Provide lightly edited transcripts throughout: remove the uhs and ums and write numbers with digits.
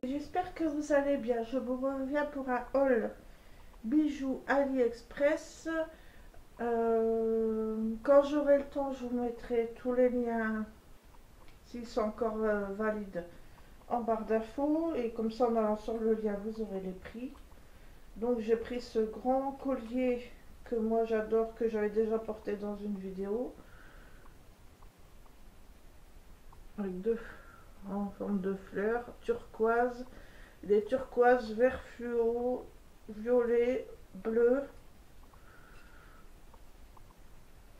J'espère que vous allez bien. Je vous reviens pour un haul bijoux AliExpress. Quand j'aurai le temps, je vous mettrai tous les liens, s'ils sont encore valides, en barre d'infos. Et comme ça, en allant sur le lien, vous aurez les prix. Donc j'ai pris ce grand collier que moi j'adore, que j'avais déjà porté dans une vidéo. Avec deux en forme de fleurs, turquoise. Des turquoises, vert fluo, violet, bleu,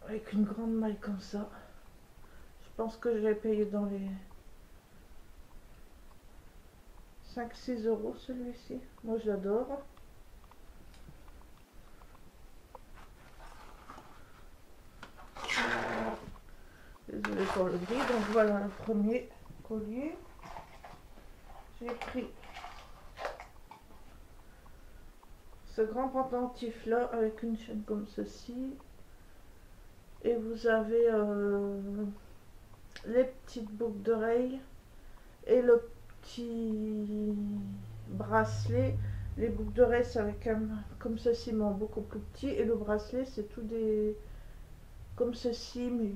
avec une grande maille comme ça. Je pense que je l'ai payé dans les 5-6 euros celui-ci. Moi je l'adore. Désolée pour le gris. Donc voilà le premier collier. J'ai pris ce grand pendentif là avec une chaîne comme ceci. Et vous avez les petites boucles d'oreilles et le petit bracelet. Les boucles d'oreilles c'est avec un comme ceci mais beaucoup plus petit, et le bracelet c'est tout des comme ceci mais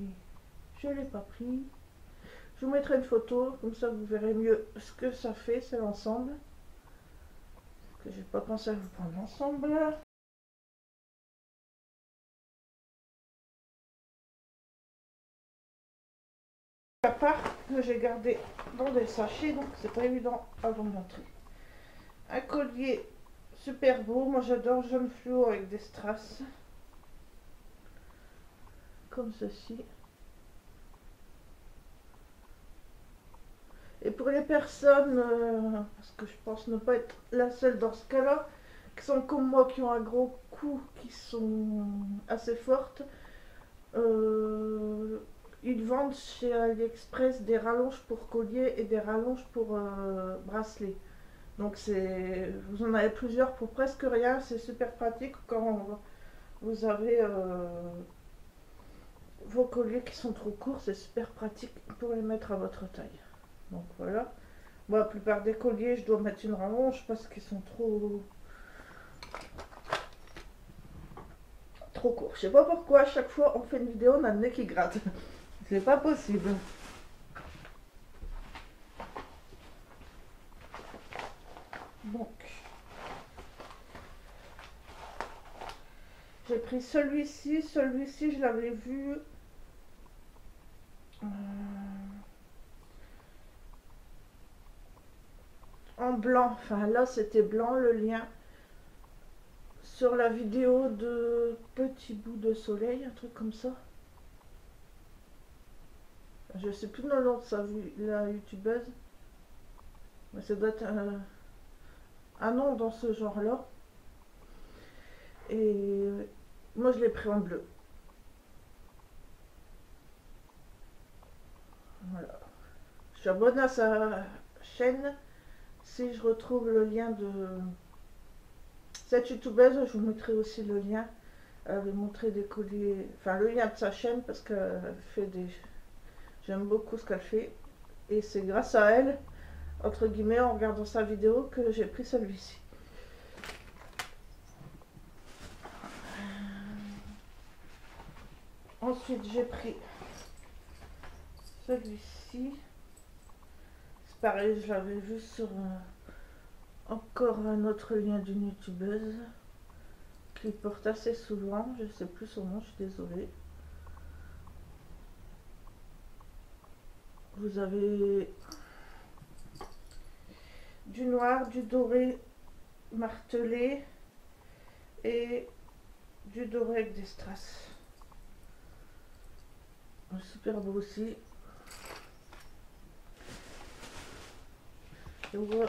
je l'ai pas pris. Je vous mettrai une photo comme ça vous verrez mieux ce que ça fait. C'est l'ensemble que j'ai pas pensé à vous prendre l'ensemble. À part que j'ai gardé dans des sachets, donc c'est pas évident à vous montrer. Un collier super beau, moi j'adore, jaune fluo avec des strass comme ceci. Et pour les personnes, parce que je pense ne pas être la seule dans ce cas-là, qui sont comme moi, qui ont un gros cou, qui sont assez fortes, ils vendent chez AliExpress des rallonges pour collier et des rallonges pour bracelet. Donc vous en avez plusieurs pour presque rien, c'est super pratique quand vous avez vos colliers qui sont trop courts, c'est super pratique pour les mettre à votre taille. Donc voilà. Moi, la plupart des colliers, je dois mettre une rallonge parce qu'ils sont trop courts. Je sais pas pourquoi, à chaque fois on fait une vidéo, on a le nez qui gratte. C'est pas possible. Donc, j'ai pris celui-ci. Celui-ci, je l'avais vu en blanc. Enfin, là, c'était blanc le lien. Sur la vidéo de Petit bout de soleil, un truc comme ça. Je sais plus le nom de la youtubeuse. Mais ça doit être un nom dans ce genre-là. Et moi, je l'ai pris en bleu. Voilà. Je suis abonnée à sa chaîne. Si je retrouve le lien de cette youtubeuse, je vous mettrai aussi le lien. Elle avait montré des colliers, enfin le lien de sa chaîne, parce qu'elle fait des... J'aime beaucoup ce qu'elle fait. Et c'est grâce à elle, entre guillemets, en regardant sa vidéo, que j'ai pris celui-ci. Ensuite, j'ai pris celui-ci. C'est pareil, je l'avais vu sur encore un autre lien d'une youtubeuse qui porte assez souvent. Je sais plus son nom, je suis désolée. Vous avez du noir, du doré martelé et du doré avec des strass. Super beau aussi. Vous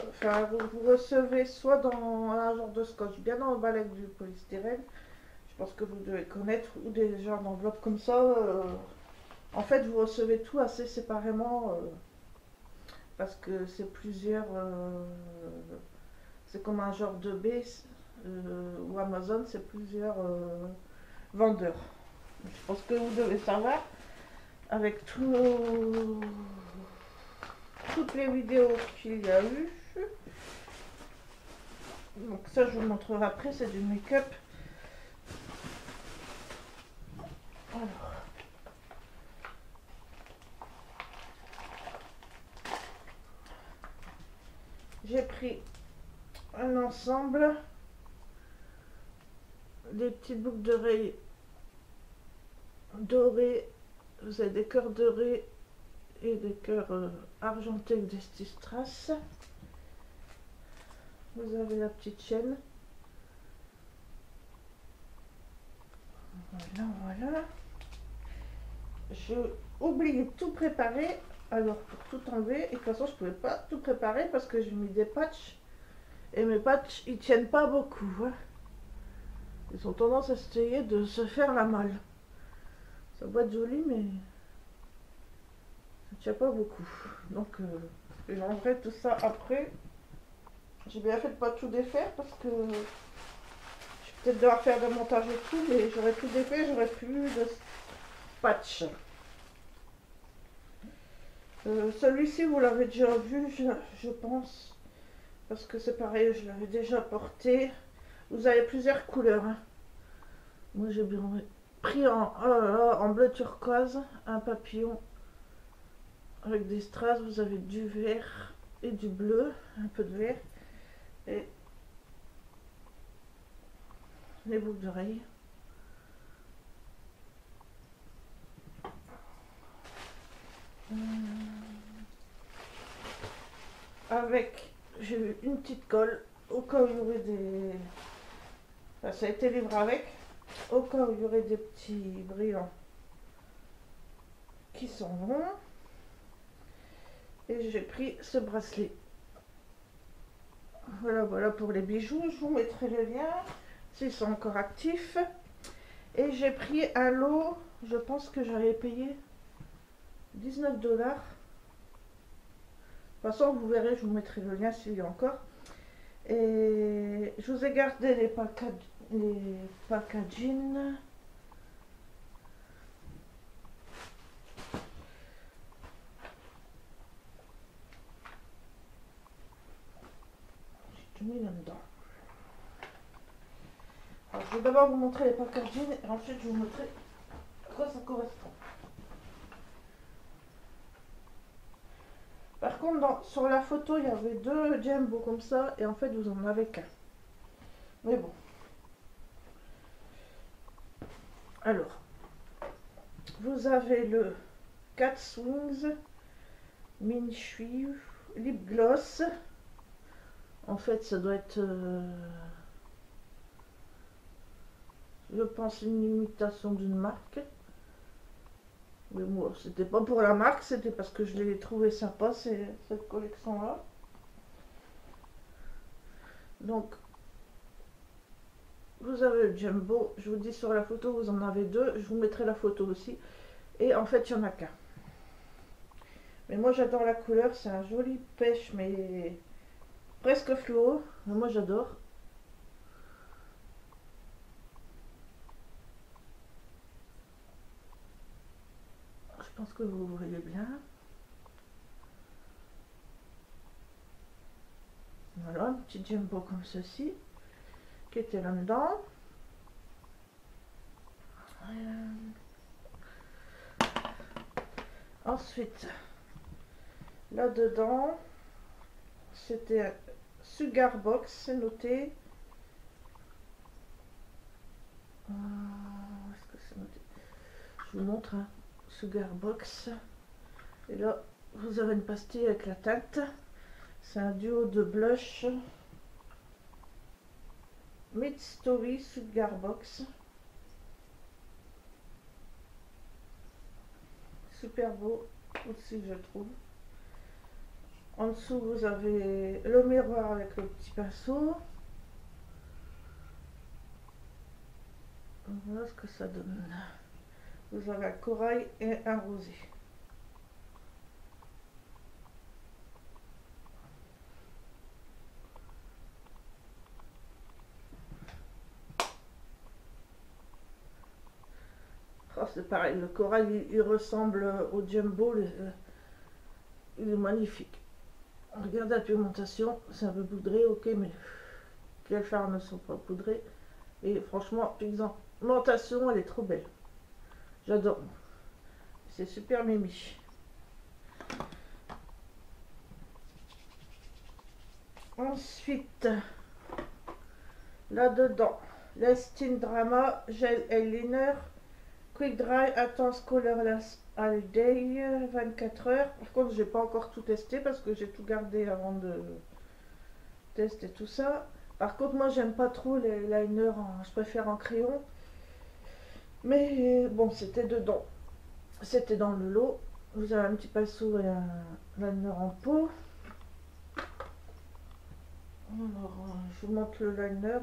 recevez soit dans un genre de scotch bien emballé avec du polystyrène, je pense que vous devez connaître, ou des genres d'enveloppes comme ça. En fait, vous recevez tout assez séparément parce que c'est plusieurs. C'est comme un genre de B ou Amazon, c'est plusieurs vendeurs. Je pense que vous devez savoir avec toutes les vidéos qu'il y a eu. Donc ça, je vous le montrerai après, c'est du make-up. Alors, j'ai pris un ensemble, des petites boucles d'oreilles dorées. Vous avez des cœurs dorés et des cœurs argentés avec des petits strass. Vous avez la petite chaîne. Voilà. Je oublié de tout préparer. Alors pour tout enlever, et de toute façon je pouvais pas tout préparer parce que j'ai mis des patchs. Et mes patchs ils tiennent pas beaucoup. Hein. Ils ont tendance à essayer de se faire la malle. Ça doit être joli mais ça tient pas beaucoup. Donc j'enlèverai tout ça après. J'ai bien fait de pas tout défaire parce que je vais peut-être devoir faire des montages et tout, mais j'aurais tout défait, j'aurais plus de patch. Celui-ci vous l'avez déjà vu, je pense, parce que c'est pareil, je l'avais déjà porté. Vous avez plusieurs couleurs. Hein. Moi j'ai bien pris en bleu turquoise, un papillon avec des strass. Vous avez du vert et du bleu, un peu de vert. Et les boucles d'oreilles. Avec, j'ai eu une petite colle au cas où il y aurait des... Enfin, ça a été livré avec, au cas où il y aurait des petits brillants qui sont bons. Et j'ai pris ce bracelet. Voilà pour les bijoux. Je vous mettrai le lien s'ils sont encore actifs. Et j'ai pris un lot, je pense que j'avais payé 19 $. De toute façon, vous verrez, je vous mettrai le lien s'il y a encore. Et je vous ai gardé les packaging. J'ai tout mis là-dedans. Alors, je vais d'abord vous montrer les packaging et ensuite je vous montrer à quoi ça correspond. Par contre, sur la photo, il y avait deux jumbo comme ça et en fait, vous en avez qu'un. Mais bon. Alors, vous avez le Cat Swings Min Shui Lip Gloss. En fait, ça doit être, je pense, une imitation d'une marque. Mais moi, c'était pas pour la marque, c'était parce que je l'ai trouvé sympa, cette collection-là. Donc, vous avez le jumbo, je vous dis sur la photo, vous en avez deux, je vous mettrai la photo aussi. Et en fait, il n'y en a qu'un. Mais moi, j'adore la couleur, c'est un joli pêche, mais presque fluo. Mais moi, j'adore. Je pense que vous voyez bien. Voilà, un petit jumbo comme ceci, qui était là-dedans. Ensuite, là-dedans, c'était un Sugar Box, c'est noté. Est-ce que c'est noté? Je vous montre un Sugar Box. Et là, vous avez une pastille avec la teinte. C'est un duo de blush. Mid Story Sugar Box. Super beau aussi, je trouve. En dessous, vous avez le miroir avec le petit pinceau. Voilà ce que ça donne. Vous avez un corail et un rosé. Oh, c'est pareil, le corail il ressemble au jumbo, il est magnifique. Regardez la pigmentation, c'est un peu poudré, ok, mais qui le faire ne sont pas poudrés. Et franchement, pigmentation, elle est trop belle. J'adore. C'est super mimi. Ensuite, là-dedans, l'Estine Drama Gel Eyeliner Quick Dry Intense Colorless All Day 24 heures. Par contre, j'ai pas encore tout testé parce que j'ai tout gardé avant de tester tout ça. Par contre, moi, j'aime pas trop les liners, je préfère en crayon. Mais bon, c'était dedans. C'était dans le lot. Vous avez un petit pinceau et un liner en peau. Alors, je vous montre le liner.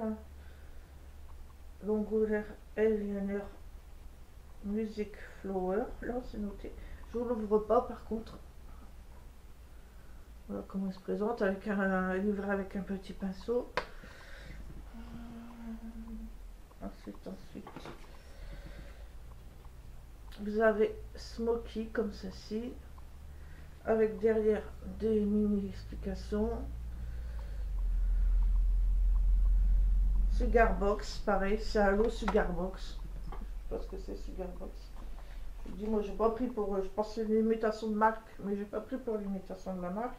Longolaire Eyeliner Music Flower. Là, c'est noté. Je ne l'ouvre pas, par contre. Voilà comment il se présente. Avec livré avec un petit pinceau. Ensuite. Vous avez Smoky comme ceci. Avec derrière des mini explications. Sugar Box, pareil, c'est un lot Sugar Box. Je pense que c'est Sugar Box. Je dis, moi, j'ai pas pris pour. Je pense que c'est une imitation de marque, mais j'ai pas pris pour l'imitation de la marque.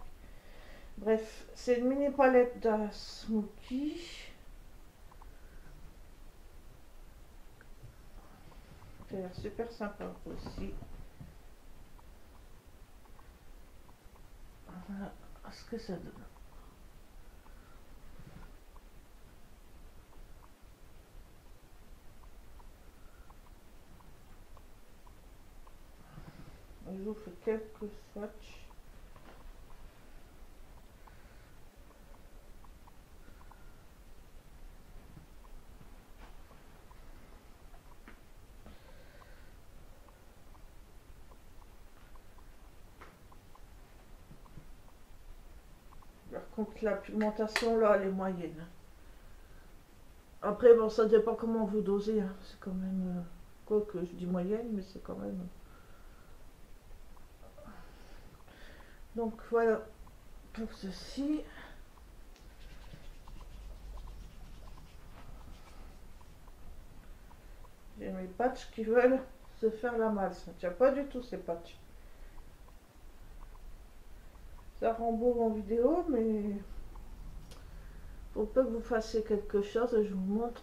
Bref, c'est une mini palette d'un Smoky. C'est super sympa aussi. Voilà ce que ça donne. Je vous fais quelques swatchs. Par contre, la pigmentation là, elle est moyenne. Après, bon, ça dépend comment vous dosez. Hein. C'est quand même. Quoi que je dis moyenne, mais c'est quand même. Donc voilà pour ceci. J'ai mes patchs qui veulent se faire la malle. Ça ne tient pas du tout ces patchs. Ça rend beau en vidéo, mais faut pas que vous fassiez quelque chose. Je vous montre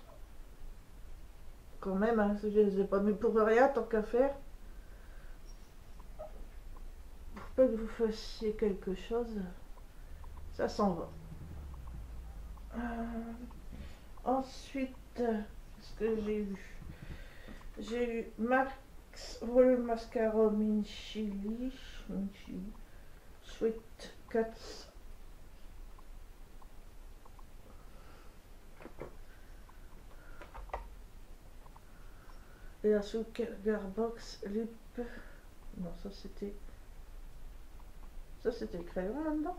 quand même. Hein, je les ai pas mis pour rien tant qu'à faire. Faut pas que vous fassiez quelque chose. Ça s'en va. Ensuite, ce que j'ai eu. J'ai eu Max Volume Mascara Min Chili Sweet Cats. Et la Sugar Box Lip. Non, ça c'était. Ça c'était le crayon là-dedans.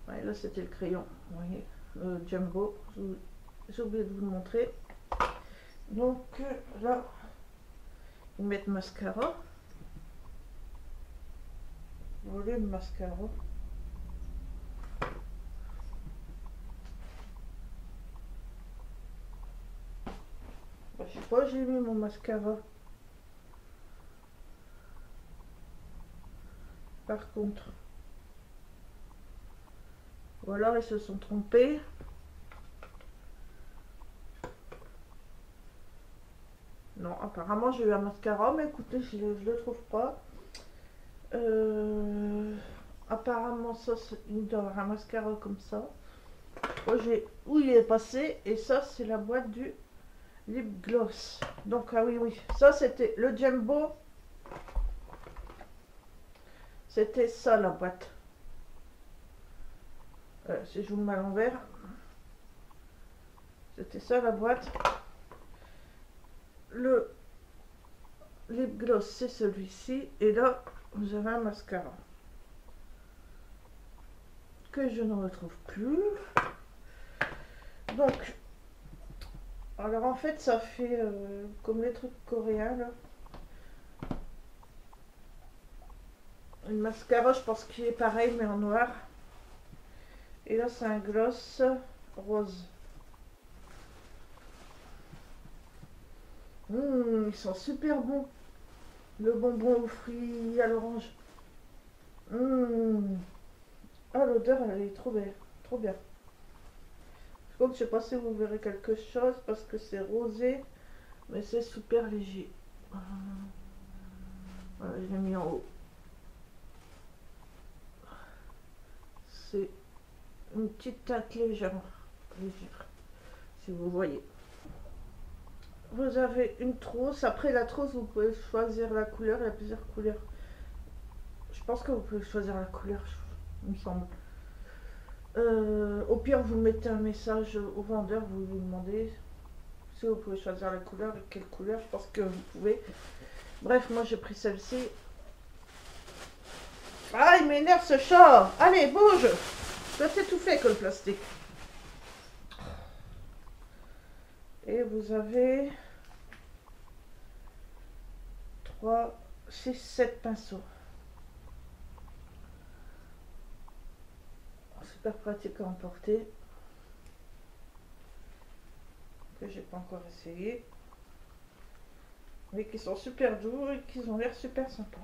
Ouais, là c'était le crayon. Vous voyez, le Jumbo. J'ai oublié de vous le montrer. Donc là, ils mettent mascara. Volume mascara. Bah, je sais pas, j'ai mis mon mascara. Par contre, ou alors ils se sont trompés. Non, apparemment j'ai eu un mascara, mais écoutez, je le trouve pas. Apparemment ça, il doit y avoir un mascara comme ça. Moi j'ai où il est passé, et ça c'est la boîte du lip gloss. Donc ah oui, ça c'était le Jumbo. C'était ça la boîte. Si je vous le mets à l'envers, c'était ça la boîte. Le lip gloss c'est celui-ci, et là vous avez un mascara que je ne retrouve plus. Donc alors en fait ça fait comme les trucs coréens là. Une mascara, je pense qu'il est pareil mais en noir. Et là c'est un gloss rose. Ils sont super bons. Le bonbon aux fruits à l'orange. Ah, l'odeur, elle est trop belle. Trop bien. Par contre, je sais pas si vous verrez quelque chose parce que c'est rosé, mais c'est super léger. Voilà, je l'ai mis en haut. C'est une petite teinte légère, légère, si vous voyez. Vous avez une trousse. Après la trousse, vous pouvez choisir la couleur. Il y a plusieurs couleurs. Je pense que vous pouvez choisir la couleur, il me semble. Au pire, vous mettez un message au vendeur, vous lui demandez si vous pouvez choisir la couleur et quelle couleur. Je pense que vous pouvez. Bref, moi j'ai pris celle-ci. Ah, il m'énerve ce chat. Allez, bouge. Ça c'est tout fait que le plastique. Et vous avez 3, 6, 7 pinceaux. Super pratique à emporter. Que j'ai pas encore essayé. Mais qui sont super doux et qui ont l'air super sympas.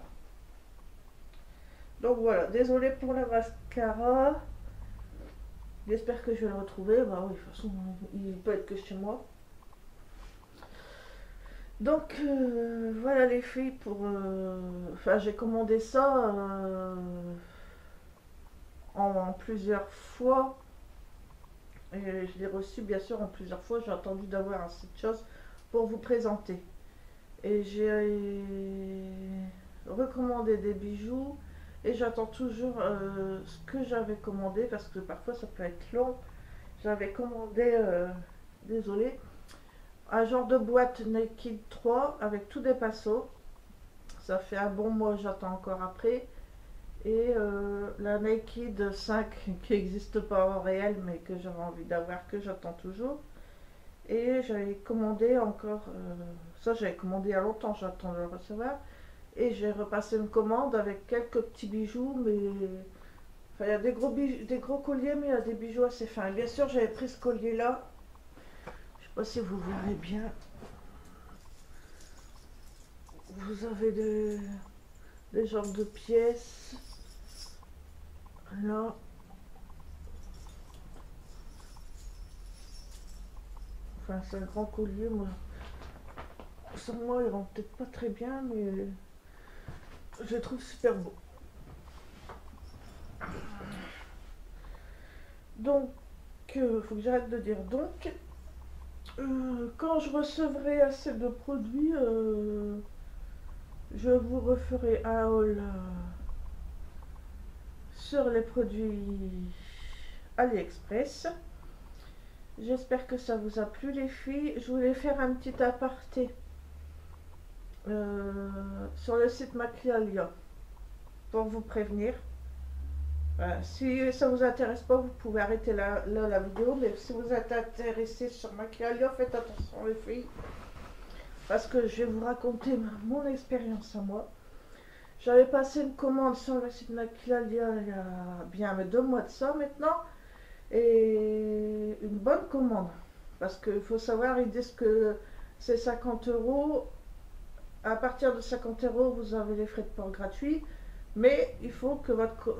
Donc voilà, désolé pour la mascara. J'espère que je vais le retrouver. Bah oui, de toute façon, il peut être que chez moi. Donc voilà les filles pour... Enfin, j'ai commandé ça en plusieurs fois. Et je l'ai reçu bien sûr en plusieurs fois. J'ai attendu d'avoir assez de choses pour vous présenter. Et j'ai recommandé des bijoux. Et j'attends toujours ce que j'avais commandé parce que parfois ça peut être long. J'avais commandé, désolé, un genre de boîte Naked 3 avec tous des pinceaux. Ça fait un bon mois, j'attends encore après. Et la Naked 5 qui n'existe pas en réel mais que j'avais envie d'avoir, que j'attends toujours. Et j'avais commandé encore, ça j'avais commandé il y a longtemps, j'attends de le recevoir. Et j'ai repassé une commande avec quelques petits bijoux, mais enfin, il y a des gros colliers, mais il y a des bijoux assez fins. Et bien sûr, j'avais pris ce collier-là. Je sais pas si vous verrez bien. Vous avez des genres de pièces. Là. Enfin, c'est un grand collier. Moi, sans moi, il rend peut-être pas très bien, mais je le trouve super beau. Donc, faut que j'arrête de dire donc. Quand je recevrai assez de produits, je vous referai un haul sur les produits AliExpress. J'espère que ça vous a plu les filles. Je voulais faire un petit aparté sur le site Maquialia pour vous prévenir. Si ça vous intéresse pas, vous pouvez arrêter là la vidéo, mais si vous êtes intéressé sur Maquialia, faites attention les filles, parce que je vais vous raconter mon expérience à moi. J'avais passé une commande sur le site Maquialia il y a bien 2 mois de ça maintenant, et une bonne commande, parce qu'il faut savoir, ils disent que c'est 50 €. À partir de 50 €, vous avez les frais de port gratuits. Mais il faut que votre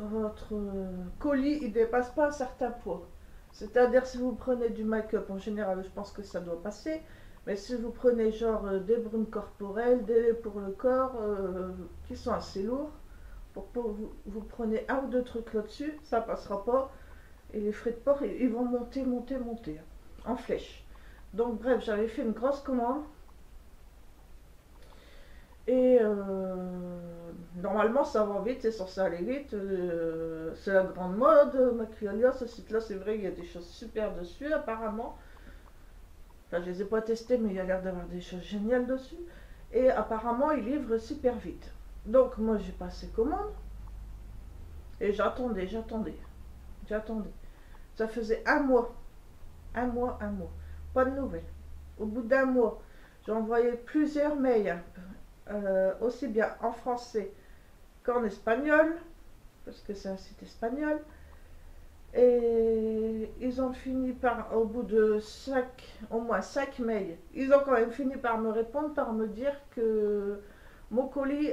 colis ne dépasse pas un certain poids. C'est-à-dire si vous prenez du make-up en général, je pense que ça doit passer. Mais si vous prenez genre des brumes corporelles, des pour le corps, qui sont assez lourds, pour vous prenez un ou deux trucs là-dessus, ça passera pas. Et les frais de port, ils vont monter, monter, monter, en flèche. Donc bref, j'avais fait une grosse commande. Et normalement, ça va vite, c'est censé aller vite. C'est la grande mode, Maquialia, ce site-là, c'est vrai, il y a des choses super dessus, apparemment. Enfin, je les ai pas testés, mais il y a l'air d'avoir des choses géniales dessus. Et apparemment, ils livrent super vite. Donc, moi, j'ai passé commande. Et j'attendais. Ça faisait un mois. Un mois. Pas de nouvelles. Au bout d'un mois, j'ai envoyé plusieurs mails. Aussi bien en français qu'en espagnol, parce que c'est un site espagnol. Et ils ont fini par, au bout de au moins 5 mails, ils ont quand même fini par me répondre, par me dire que mon colis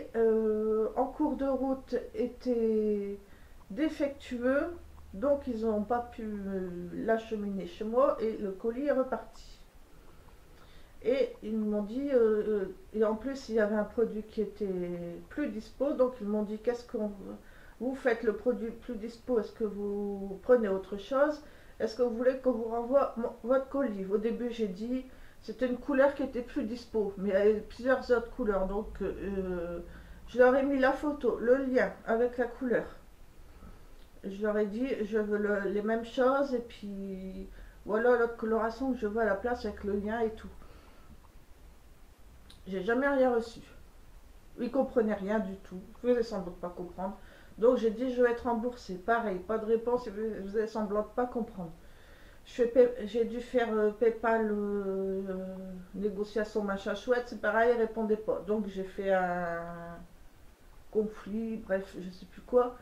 en cours de route était défectueux, donc ils n'ont pas pu l'acheminer chez moi et le colis est reparti. Et ils m'ont dit, et en plus il y avait un produit qui était plus dispo, donc ils m'ont dit qu'est-ce qu'on vous faites le produit plus dispo, est-ce que vous prenez autre chose, est-ce que vous voulez qu'on vous renvoie votre colis. Au début j'ai dit c'était une couleur qui était plus dispo, mais il y avait plusieurs autres couleurs, donc je leur ai mis la photo, le lien avec la couleur. Je leur ai dit je veux les mêmes choses et puis voilà l'autre coloration que je veux à la place avec le lien et tout. J'ai jamais rien reçu. Ils comprenaient rien du tout. Ils faisaient semblant de pas comprendre. Donc j'ai dit je vais être remboursé. Pareil, pas de réponse. Ils faisaient semblant de pas comprendre. J'ai dû faire PayPal, négociation machin chouette. C'est pareil, ils répondaient pas. Donc j'ai fait un conflit, bref, je sais plus quoi.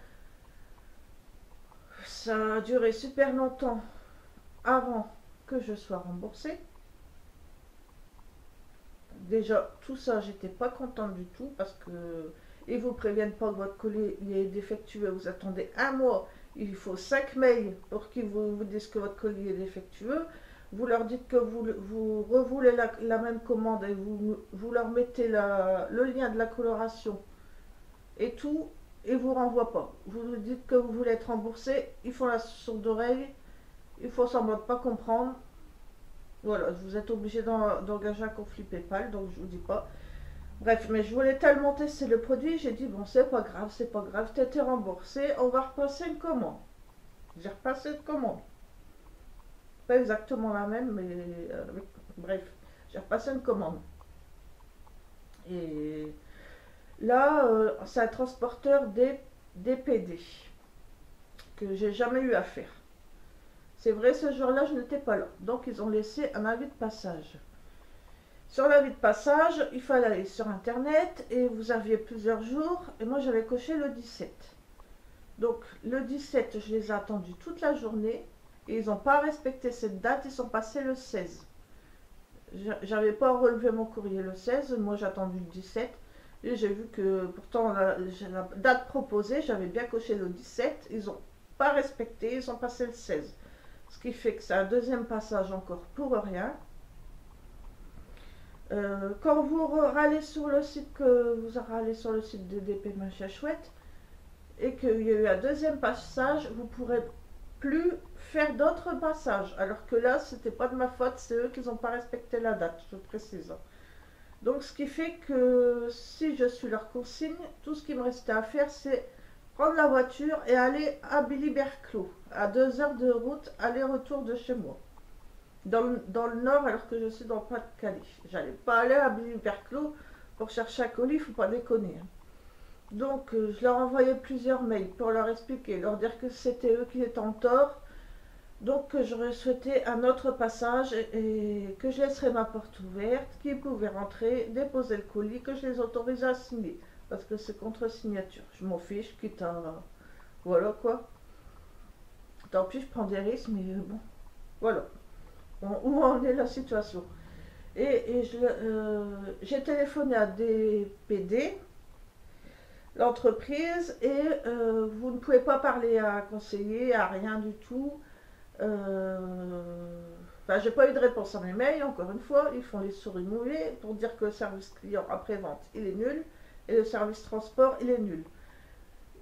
Ça a duré super longtemps avant que je sois remboursée. Déjà, tout ça, j'étais pas contente du tout parce que ils vous préviennent pas que votre colis est défectueux. Vous attendez un mois, il faut 5 mails pour qu'ils vous disent que votre colis est défectueux. Vous leur dites que vous revoulez la même commande et vous leur mettez le lien de la coloration et tout, et vous renvoient pas. Vous dites que vous voulez être remboursé, ils font la sourde oreille, il faut semblant de pas comprendre. Voilà, vous êtes obligé d'engager un conflit PayPal, donc je vous dis pas. Bref, mais je voulais tellement tester le produit, j'ai dit bon c'est pas grave, t'as été remboursé, on va repasser une commande. J'ai repassé une commande. Pas exactement la même, mais bref, j'ai repassé une commande. Et là, c'est un transporteur DPD que j'ai jamais eu à faire. C'est vrai, ce jour-là, je n'étais pas là. Donc, ils ont laissé un avis de passage. Sur l'avis de passage, il fallait aller sur Internet et vous aviez plusieurs jours. Et moi, j'avais coché le 17. Donc, le 17, je les ai attendus toute la journée. Et ils n'ont pas respecté cette date. Ils sont passés le 16. J'avais pas relevé mon courrier le 16. Moi, j'ai attendu le 17. Et j'ai vu que pourtant, la date proposée, j'avais bien coché le 17. Ils n'ont pas respecté. Ils sont passés le 16. Ce qui fait que c'est un deuxième passage encore pour rien. Quand vous râlez sur le site, que vous râlez sur le site de DP Machin Chouette, et qu'il y a eu un deuxième passage, vous pourrez plus faire d'autres passages. Alors que là, c'était pas de ma faute, c'est eux qui n'ont pas respecté la date, je précise. Donc ce qui fait que si je suis leur consigne, tout ce qui me restait à faire, c'est prendre la voiture et aller à Billy-Berclos, à 2 heures de route, aller-retour de chez moi. Dans le nord, alors que je suis dans le Pas-de-Calais. J'allais pas aller à Billy-Berclos pour chercher un colis, faut pas déconner. Donc je leur envoyais plusieurs mails pour leur expliquer, leur dire que c'était eux qui étaient en tort. Donc que j'aurais souhaité un autre passage et que je laisserais ma porte ouverte, qu'ils pouvaient rentrer, déposer le colis, que je les autorisais à signer. Parce que c'est contre signature. Je m'en fiche, quitte à... Voilà quoi. Tant pis, je prends des risques, mais bon. Voilà. Où en est la situation. Et j'ai téléphoné à DPD, l'entreprise, et vous ne pouvez pas parler à un conseiller, à rien du tout. Enfin, j'ai pas eu de réponse à mes mails, encore une fois. Ils font les souris mouillées pour dire que le service client après-vente, il est nul, et le service transport, il est nul.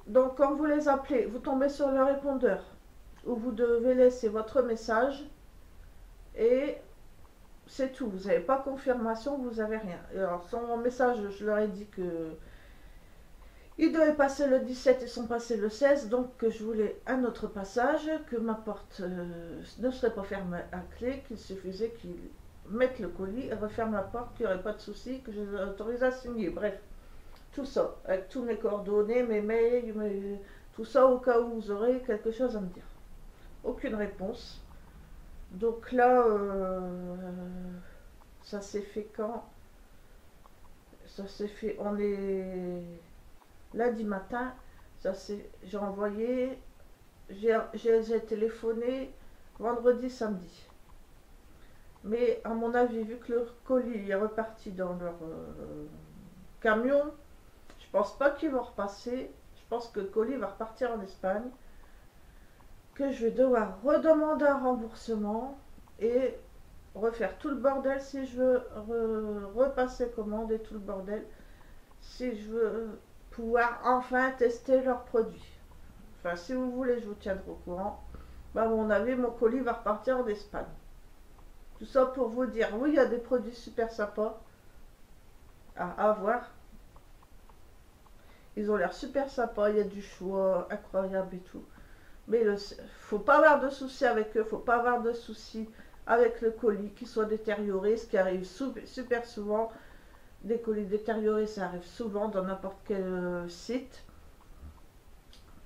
Donc, quand vous les appelez, vous tombez sur le répondeur, où vous devez laisser votre message, et c'est tout. Vous n'avez pas confirmation, vous n'avez rien. Et alors, sur mon message, je leur ai dit que ils devaient passer le 17 et sont passés le 16, donc que je voulais un autre passage, que ma porte ne serait pas fermée à clé, qu'il suffisait qu'ils mettent le colis et referment la porte, qu'il n'y aurait pas de souci, que je les autorise à signer. Bref, tout ça, avec tous mes coordonnées, mes mails, tout ça au cas où vous aurez quelque chose à me dire. Aucune réponse. Donc là, ça s'est fait quand? Ça s'est fait, on est lundi matin, j'ai envoyé j'ai téléphoné vendredi, samedi. Mais à mon avis, vu que le colis est reparti dans leur camion, je pense pas qu'ils vont repasser. Je pense que le colis va repartir en Espagne. Que je vais devoir redemander un remboursement et refaire tout le bordel si je veux repasser commande et tout le bordel si je veux pouvoir enfin tester leurs produits. Enfin, si vous voulez, je vous tiendrai au courant. Bah, à mon avis, mon colis va repartir en Espagne. Tout ça pour vous dire, oui, il y a des produits super sympas à avoir. Ils ont l'air super sympas, il y a du choix incroyable et tout. Mais il faut pas avoir de soucis avec eux, faut pas avoir de soucis avec le colis qui soit détérioré, ce qui arrive super souvent. Des colis détériorés, ça arrive souvent dans n'importe quel site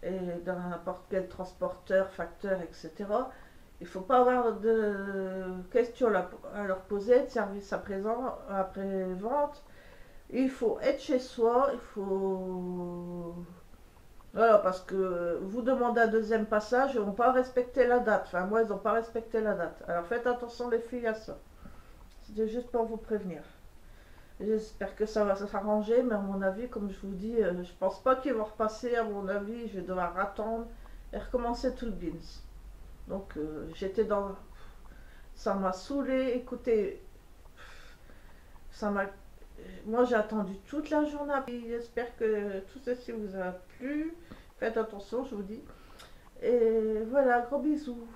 et dans n'importe quel transporteur, facteur, etc. Il ne faut pas avoir de questions à leur poser, de service à présent, après-vente. Il faut être chez soi, il faut... Voilà, parce que vous demandez un deuxième passage, ils n'ont pas respecté la date. Enfin, moi, ils n'ont pas respecté la date. Alors faites attention les filles à ça. C'était juste pour vous prévenir. J'espère que ça va s'arranger, mais à mon avis, comme je vous dis, je pense pas qu'ils vont repasser. À mon avis, je vais devoir attendre et recommencer tout le beans. Donc j'étais dans... Ça m'a saoulé. Écoutez, ça m'a... Moi j'ai attendu toute la journée. J'espère que tout ceci vous a plu. Faites attention, je vous dis. Et voilà, gros bisous.